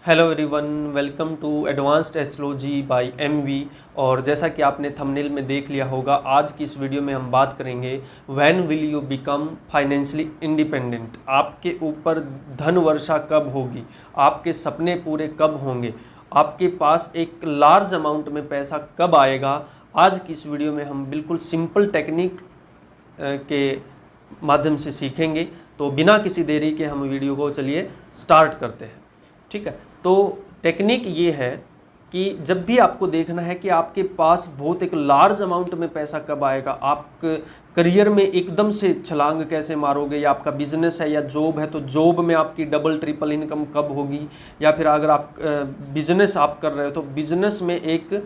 Hello everyone, welcome to advanced astrology by MV. और जैसा कि आपने थंबनेल में देख लिया होगा, आज की इस वीडियो में हम बात करेंगे when will you become financially independent. आपके ऊपर धन वर्षा कब होगी, आपके सपने पूरे कब होंगे, आपके पास एक लार्ज अमाउंट में पैसा कब आएगा। आज की इस वीडियो में हम बिल्कुल सिंपल टेक्निक के माध्यम से सीखेंगे। तो बिना किसी देरी के हम वीडियो को चलिए स्टार्ट करते हैं। ठीक है, तो टेक्निक ये है कि जब भी आपको देखना है कि आपके पास बहुत एक लार्ज अमाउंट में पैसा कब आएगा, आप करियर में एकदम से छलांग कैसे मारोगे, या आपका बिजनेस है या जॉब है तो जॉब में आपकी डबल ट्रिपल इनकम कब होगी, या फिर अगर आप बिजनेस आप कर रहे हो तो बिजनेस में एक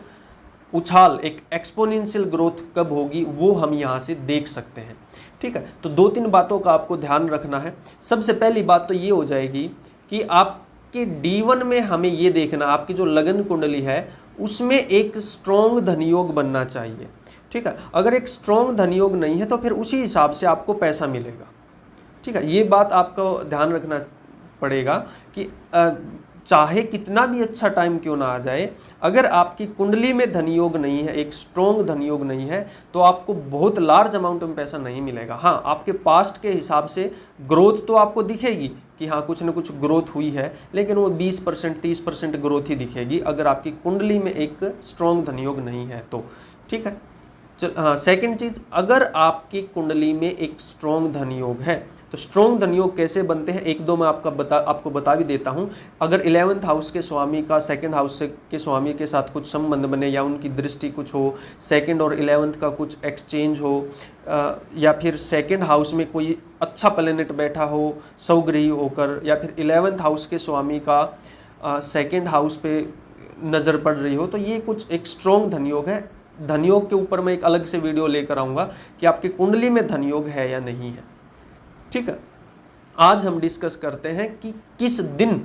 उछाल, एक एक्सपोनेंशियल ग्रोथ कब होगी, वो हम यहाँ से देख सकते हैं। ठीक है, तो दो तीन बातों का आपको ध्यान रखना है। सबसे पहली बात तो ये हो जाएगी कि आपके D1 में हमें ये देखना, आपकी जो लगन कुंडली है उसमें एक स्ट्रॉन्ग धनयोग बनना चाहिए। ठीक है, अगर एक स्ट्रॉन्ग धनयोग नहीं है तो फिर उसी हिसाब से आपको पैसा मिलेगा। ठीक है, ये बात आपको ध्यान रखना पड़ेगा कि चाहे कितना भी अच्छा टाइम क्यों ना आ जाए, अगर आपकी कुंडली में धनयोग नहीं है, एक स्ट्रॉन्ग धनयोग नहीं है, तो आपको बहुत लार्ज अमाउंट में पैसा नहीं मिलेगा। हाँ, आपके पास्ट के हिसाब से ग्रोथ तो आपको दिखेगी कि हाँ कुछ ना कुछ ग्रोथ हुई है, लेकिन वो 20% 30% ग्रोथ ही दिखेगी अगर आपकी कुंडली में एक स्ट्रॉन्ग धनयोग नहीं है तो। ठीक है, हाँ, सेकंड चीज, अगर आपकी कुंडली में एक स्ट्रॉन्ग धनयोग है तो स्ट्रॉन्ग धनयोग कैसे बनते हैं एक दो मैं आपको बता भी देता हूं। अगर 11th हाउस के स्वामी का सेकंड हाउस के स्वामी के साथ कुछ संबंध बने, या उनकी दृष्टि कुछ हो, सेकंड और 11th का कुछ एक्सचेंज हो, या फिर सेकंड हाउस में कोई अच्छा प्लेनेट बैठा हो सौग्रही होकर, या फिर 11th हाउस के स्वामी का सेकंड हाउस पे नज़र पड़ रही हो, तो ये कुछ एक स्ट्रॉन्ग धनयोग है। धनयोग के ऊपर मैं एक अलग से वीडियो लेकर आऊँगा कि आपकी कुंडली में धनयोग है या नहीं है। ठीक है, आज हम डिस्कस करते हैं कि किस दिन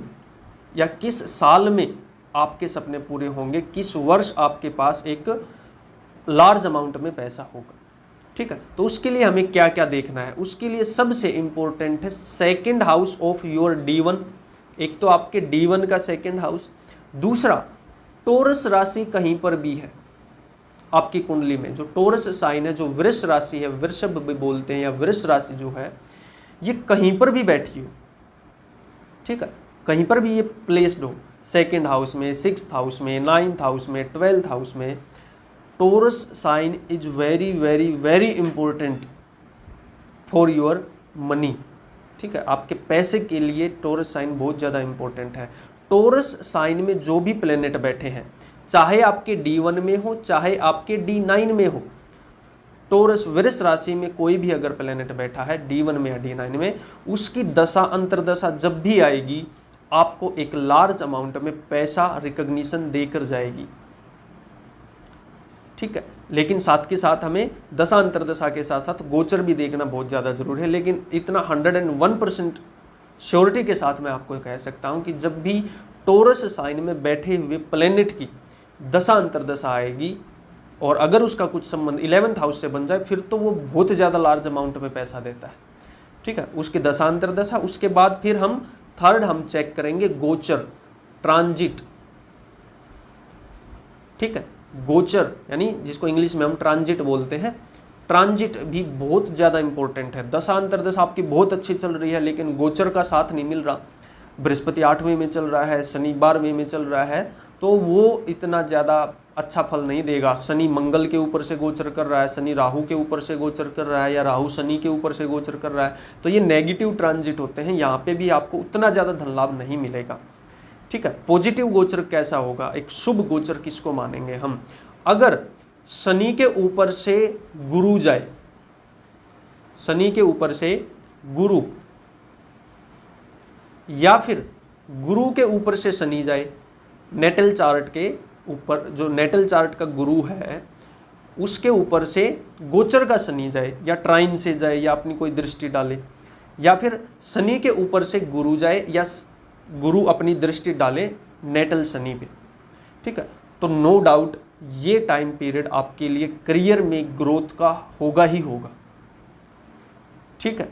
या किस साल में आपके सपने पूरे होंगे, किस वर्ष आपके पास एक लार्ज अमाउंट में पैसा होगा। ठीक है, तो उसके लिए हमें क्या क्या देखना है, उसके लिए सबसे इंपॉर्टेंट है second house of your D1। एक तो आपके D1 का सेकंड हाउस, दूसरा टोरस राशि कहीं पर भी है आपकी कुंडली में, जो टोरस साइन है, जो वृष राशि है, वृषभ भी बोलते हैं, या वृष राशि जो है ये कहीं पर भी बैठी हो। ठीक है, कहीं पर भी ये प्लेस्ड हो, सेकंड हाउस में, 6th हाउस में, 9th हाउस में, 12th हाउस में, Taurus sign is very very very important for your money. ठीक है, आपके पैसे के लिए टोरस साइन बहुत ज़्यादा इंपॉर्टेंट है। टोरस साइन में जो भी प्लेनेट बैठे हैं, चाहे आपके D1 में हो चाहे आपके D9 में हो, टोरस वृष राशि में कोई भी अगर प्लेनेट बैठा है D1 में या D9 में, उसकी दशा अंतरदशा जब भी आएगी आपको एक लार्ज अमाउंट में पैसा रिकॉग्निशन देकर जाएगी। ठीक है, लेकिन साथ के साथ हमें दशा अंतरदशा के साथ साथ गोचर भी देखना बहुत ज़्यादा जरूरी है। लेकिन इतना 101% श्योरिटी के साथ मैं आपको कह सकता हूं कि जब भी टोरस साइन में बैठे हुए प्लेनेट की दशा अंतरदशा आएगी और अगर उसका कुछ संबंध 11th हाउस से बन जाए, फिर तो वो बहुत ज़्यादा लार्ज अमाउंट में पैसा देता है। ठीक है, उसकी दशांतर दशा, उसके बाद फिर हम थर्ड हम चेक करेंगे गोचर, ट्रांजिट। ठीक है, गोचर यानी जिसको इंग्लिश में हम ट्रांजिट बोलते हैं, ट्रांजिट भी बहुत ज़्यादा इंपॉर्टेंट है। दशांतर दशा आपकी बहुत अच्छी चल रही है लेकिन गोचर का साथ नहीं मिल रहा, बृहस्पति 8वें में चल रहा है, शनि 12वें में चल रहा है, तो वो इतना ज़्यादा अच्छा फल नहीं देगा। शनि मंगल के ऊपर से गोचर कर रहा है, शनि राहु के ऊपर से गोचर कर रहा है, या राहु शनि के ऊपर से गोचर कर रहा है, तो ये नेगेटिव ट्रांजिट होते हैं। यहाँ पे भी आपको उतना ज़्यादा धन लाभ नहीं मिलेगा। ठीक है, पॉजिटिव गोचर कैसा होगा, एक शुभ गोचर किसको मानेंगे हम, अगर शनि के ऊपर से गुरु जाए, शनि के ऊपर से गुरु, या फिर गुरु के ऊपर से शनि जाए, नेटल चार्ट के ऊपर जो नेटल चार्ट का गुरु है उसके ऊपर से गोचर का शनि जाए, या ट्राइन से जाए, या अपनी कोई दृष्टि डाले, या फिर शनि के ऊपर से गुरु जाए, या गुरु अपनी दृष्टि डाले नेटल शनि पे। ठीक है, तो नो डाउट ये टाइम पीरियड आपके लिए करियर में ग्रोथ का होगा ही होगा। ठीक है,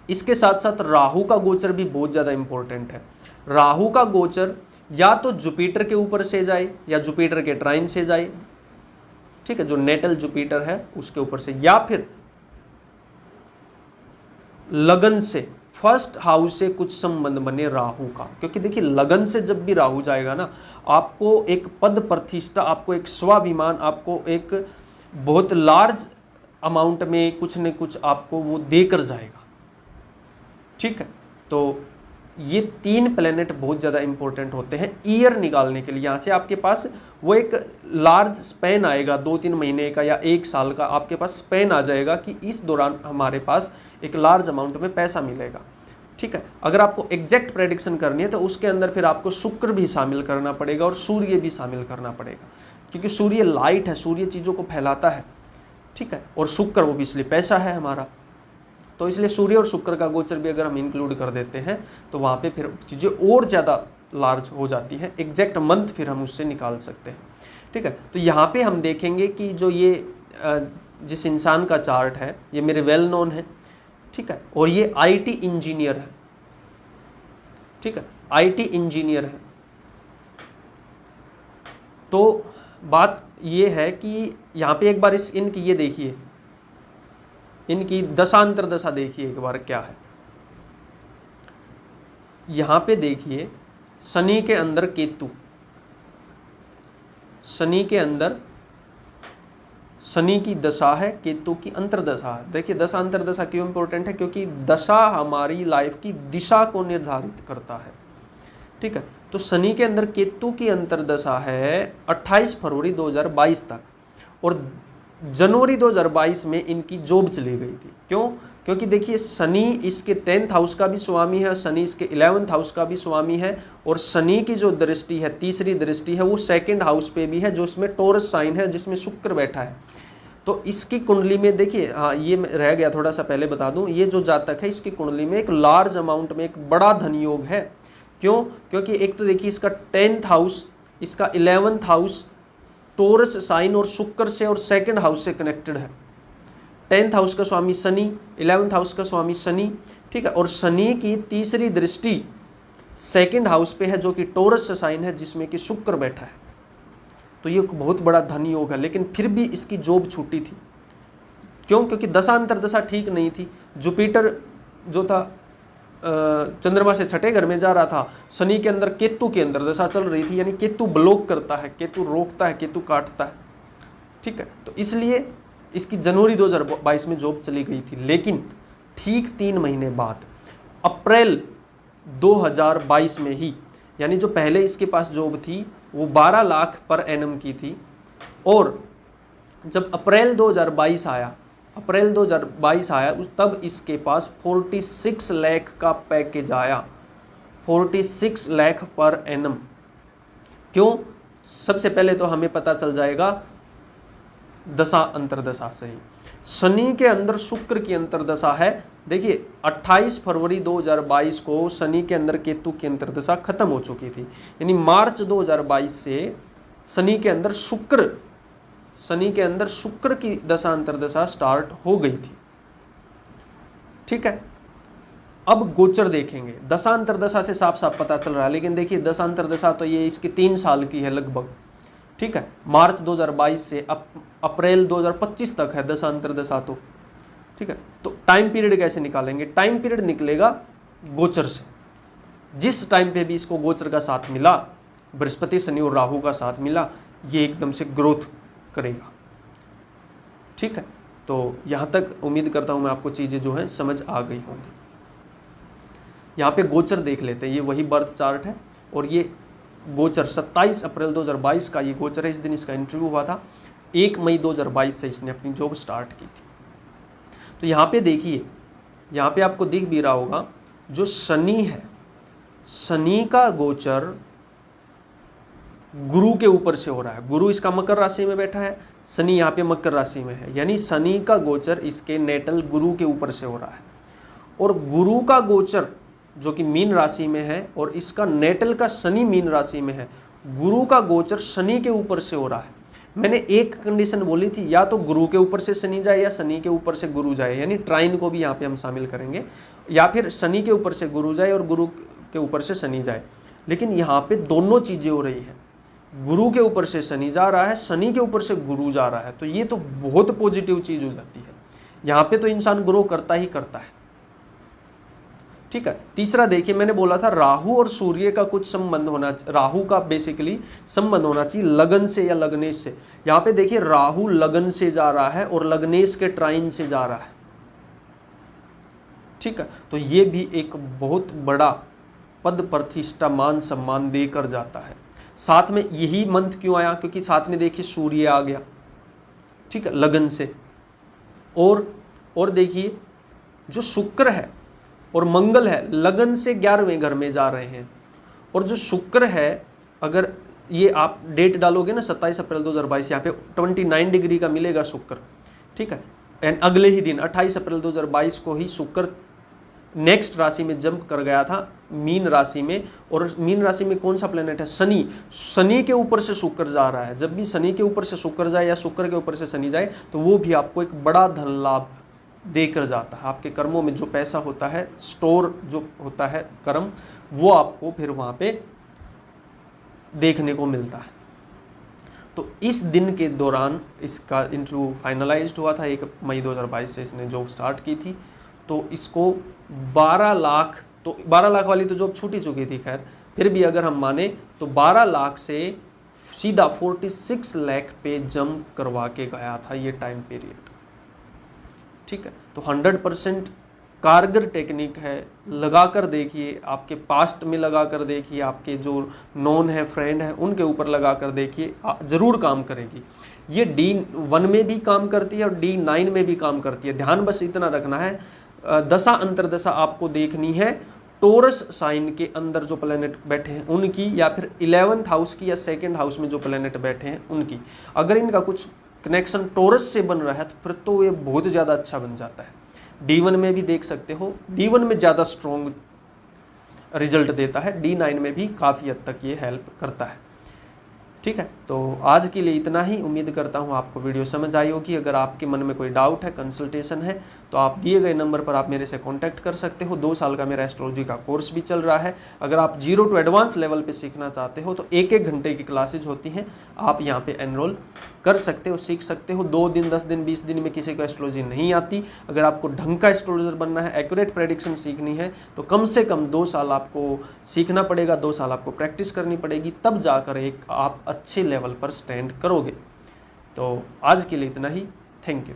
इसके साथ साथ राहु का गोचर भी बहुत ज़्यादा इंपॉर्टेंट है। राहु का गोचर या तो जुपिटर के ऊपर से जाए या जुपिटर के ट्राइन से जाए, ठीक है, जो नेटल जुपिटर है उसके ऊपर से, या फिर लगन से, फर्स्ट हाउस से कुछ संबंध बने राहु का। क्योंकि देखिए लगन से जब भी राहु जाएगा ना, आपको एक पद प्रतिष्ठा, आपको एक स्वाभिमान, आपको एक बहुत लार्ज अमाउंट में कुछ न कुछ आपको वो देकर जाएगा, ठीक है। तो ये 3 प्लेनेट बहुत ज़्यादा इंपॉर्टेंट होते हैं ईयर निकालने के लिए। यहाँ से आपके पास वो एक लार्ज स्पैन आएगा, 2-3 महीने का या 1 साल का आपके पास स्पैन आ जाएगा कि इस दौरान हमारे पास एक लार्ज अमाउंट में पैसा मिलेगा, ठीक है। अगर आपको एग्जैक्ट प्रेडिक्शन करनी है तो उसके अंदर फिर आपको शुक्र भी शामिल करना पड़ेगा और सूर्य भी शामिल करना पड़ेगा, क्योंकि सूर्य लाइट है, सूर्य चीज़ों को फैलाता है, ठीक है, और शुक्र वो भी इसलिए पैसा है हमारा। तो इसलिए सूर्य और शुक्र का गोचर भी अगर हम इंक्लूड कर देते हैं तो वहाँ पे फिर चीज़ें और ज़्यादा लार्ज हो जाती हैं, एग्जैक्ट मंथ फिर हम उससे निकाल सकते हैं, ठीक है। तो यहाँ पे हम देखेंगे कि जो ये जिस इंसान का चार्ट है ये मेरे वेल नोन है, ठीक है, और ये IT इंजीनियर है, ठीक है, IT इंजीनियर है। तो बात ये है कि यहाँ पे एक बार इनकी ये देखिए, इनकी दशांतर दशा देखिए एक बार क्या है। यहाँ पे देखिए शनि के अंदर केतु, शनि के अंदर शनि की दशा है, केतु की अंतर्दशा है। देखिए दशांतर दशा क्यों इंपॉर्टेंट है, क्योंकि दशा हमारी लाइफ की दिशा को निर्धारित करता है, ठीक है। तो शनि के अंदर केतु की अंतर्दशा है 28 फरवरी 2022 तक, और जनवरी 2022 में इनकी जॉब चली गई थी। क्यों? क्योंकि देखिए शनि इसके 10th हाउस का भी स्वामी है, शनि इसके 11th हाउस का भी स्वामी है, और शनि की जो दृष्टि है, तीसरी दृष्टि है, वो 2nd हाउस पे भी है, जो इसमें टॉरस साइन है जिसमें शुक्र बैठा है। तो इसकी कुंडली में देखिए, हाँ ये रह गया थोड़ा सा पहले बता दूं, ये जो जातक है इसकी कुंडली में एक लार्ज अमाउंट में एक बड़ा धन योग है। क्यों? क्योंकि एक तो देखिए इसका 10th हाउस, इसका 11th हाउस टॉरस साइन और शुक्र से और 2nd हाउस से कनेक्टेड है। 10th हाउस का स्वामी शनि, 11th हाउस का स्वामी शनि, ठीक है, और शनि की तीसरी दृष्टि 2nd हाउस पे है जो कि टॉरस साइन है जिसमें कि शुक्र बैठा है। तो ये बहुत बड़ा धन योग है, लेकिन फिर भी इसकी जॉब छूटी थी। क्यों? क्योंकि दशांतर दशा ठीक नहीं थी। जुपिटर जो था चंद्रमा से 6ठे घर में जा रहा था, शनि के अंदर केतु के अंदर दशा चल रही थी, यानी केतु ब्लॉक करता है, केतु रोकता है, केतु काटता है, ठीक है। तो इसलिए इसकी जनवरी 2022 में जॉब चली गई थी। लेकिन ठीक 3 महीने बाद अप्रैल 2022 में ही, यानी जो पहले इसके पास जॉब थी वो 12 लाख पर एनम की थी, और जब अप्रैल 2022 आया, तब इसके पास 46 लाख का पैकेज आया, 46 लाख पर एनम। क्यों? सबसे पहले तो हमें पता चल जाएगा दशा अंतरदशा से ही। शनि के अंदर शुक्र की अंतरदशा है। देखिए 28 फरवरी 2022 को शनि के अंदर केतु की अंतरदशा खत्म हो चुकी थी, यानी मार्च 2022 से शनि के अंदर शुक्र की दशा अंतरदशा स्टार्ट हो गई थी, ठीक है। अब गोचर देखेंगे, दशा अंतरदशा से साफ साफ पता चल रहा है, लेकिन देखिए दशा अंतरदशा तो ये इसकी 3 साल की है लगभग, ठीक है। मार्च 2022 से अप्रैल 2025 तक है दशा अंतरदशा तो, ठीक है। तो टाइम पीरियड कैसे निकालेंगे? टाइम पीरियड निकलेगा गोचर से। जिस टाइम पे भी इसको गोचर का साथ मिला, बृहस्पति शनि और राहु का साथ मिला, ये एकदम से ग्रोथ करेगा, ठीक है। तो यहाँ तक उम्मीद करता हूँ मैं आपको चीज़ें जो हैं समझ आ गई होंगी। यहाँ पे गोचर देख लेते हैं, ये वही बर्थ चार्ट है, और ये गोचर 27 अप्रैल 2022 का ये गोचर है। इस दिन इसका इंटरव्यू हुआ था, 1 मई 2022 से इसने अपनी जॉब स्टार्ट की थी। तो यहाँ पे देखिए, यहाँ पे आपको दिख भी रहा होगा, जो शनि है, शनि का गोचर गुरु के ऊपर से हो रहा है। गुरु इसका मकर राशि में बैठा है, शनि यहाँ पे मकर राशि में है, यानी शनि का गोचर इसके नेटल गुरु के ऊपर से हो रहा है। और गुरु का गोचर जो कि मीन राशि में है, और इसका नेटल का शनि मीन राशि में है। गुरु का गोचर शनि के ऊपर से हो रहा है। मैंने एक कंडीशन बोली थी, या तो गुरु के ऊपर से शनि जाए या शनि के ऊपर से गुरु जाए, यानी ट्राइन को भी यहाँ पे हम शामिल करेंगे, या फिर शनि के ऊपर से गुरु जाए और गुरु के ऊपर से शनि जाए, लेकिन यहाँ पे दोनों चीज़ें हो रही है, गुरु के ऊपर से शनि जा रहा है, शनि के ऊपर से गुरु जा रहा है, तो ये तो बहुत पॉजिटिव चीज़ हो जाती है। यहाँ पे तो इंसान ग्रो करता ही करता है। ठीक है। तीसरा देखिए, मैंने बोला था राहु और सूर्य का कुछ संबंध होना, राहु का बेसिकली संबंध होना चाहिए लगन से या लग्नेश से। यहाँ पे देखिए राहु लगन से जा रहा है और लग्नेश के ट्राइन से जा रहा है। ठीक है, तो ये भी एक बहुत बड़ा पद प्रतिष्ठा मान सम्मान देकर जाता है। साथ में यही मंथ क्यों आया, क्योंकि साथ में देखिए सूर्य आ गया, ठीक है, लगन से। और देखिए जो शुक्र है और मंगल है लगन से 11वें घर में जा रहे हैं, और जो शुक्र है, अगर ये आप डेट डालोगे ना 27 अप्रैल 2022, यहाँ पे 29 डिग्री का मिलेगा शुक्र। ठीक है, एंड अगले ही दिन 28 अप्रैल 2022 को ही शुक्र नेक्स्ट राशि में जंप कर गया था, मीन राशि में। और मीन राशि में कौन सा प्लेनेट है, शनि। शनि के ऊपर से शुक्र जा रहा है। जब भी शनि के ऊपर से शुक्र जाए या शुक्र के ऊपर से शनि जाए, तो वो भी आपको एक बड़ा धन लाभ देकर जाता है। आपके कर्मों में जो पैसा होता है, स्टोर जो होता है कर्म, वो आपको फिर वहाँ पे देखने को मिलता है। तो इस दिन के दौरान इसका इंटरव्यू फाइनलाइज्ड हुआ था 1 मई 2022 से इसने जॉब स्टार्ट की थी। तो इसको 12 लाख, तो 12 लाख वाली तो जॉब छूट ही चुकी थी, खैर फिर भी अगर हम माने तो 12 लाख से सीधा 46 लाख पे जंप करवा के गया था ये टाइम पीरियड। ठीक है, तो 100% कारगर टेक्निक है। लगा कर देखिए, आपके पास्ट में लगा कर देखिए, आपके जो नॉन है, फ्रेंड है, उनके ऊपर लगा कर देखिए, ज़रूर काम करेगी। ये D1 में भी काम करती है और D9 में भी काम करती है। ध्यान बस इतना रखना है, दशा अंतरदशा आपको देखनी है टोरस साइन के अंदर जो प्लेनेट बैठे हैं उनकी, या फिर 11th हाउस की या 2nd हाउस में जो प्लेनेट बैठे हैं उनकी। अगर इनका कुछ कनेक्शन टोरस से बन रहा है तो फिर तो ये बहुत ज़्यादा अच्छा बन जाता है। D1 में भी देख सकते हो, D1 में ज़्यादा स्ट्रॉन्ग रिजल्ट देता है, D9 में भी काफ़ी हद तक ये हेल्प करता है। ठीक है, तो आज के लिए इतना ही। उम्मीद करता हूँ आपको वीडियो समझ आई होगी। अगर आपके मन में कोई डाउट है, कंसल्टेशन है, तो आप दिए गए नंबर पर आप मेरे से कांटेक्ट कर सकते हो। 2 साल का मेरा एस्ट्रोलॉजी का कोर्स भी चल रहा है। अगर आप 0 to एडवांस लेवल पे सीखना चाहते हो तो 1-1 घंटे की क्लासेज होती हैं, आप यहाँ पे एनरोल कर सकते हो, सीख सकते हो। 2 दिन, 10 दिन, 20 दिन में किसी को एस्ट्रोलॉजी नहीं आती। अगर आपको ढंग का एस्ट्रोलॉजर बनना है, एक्यूरेट प्रेडिक्शन सीखनी है, तो कम से कम 2 साल आपको सीखना पड़ेगा, 2 साल आपको प्रैक्टिस करनी पड़ेगी, तब जाकर एक आप अच्छे लेवल पर स्टैंड करोगे। तो आज के लिए इतना ही। Thank you.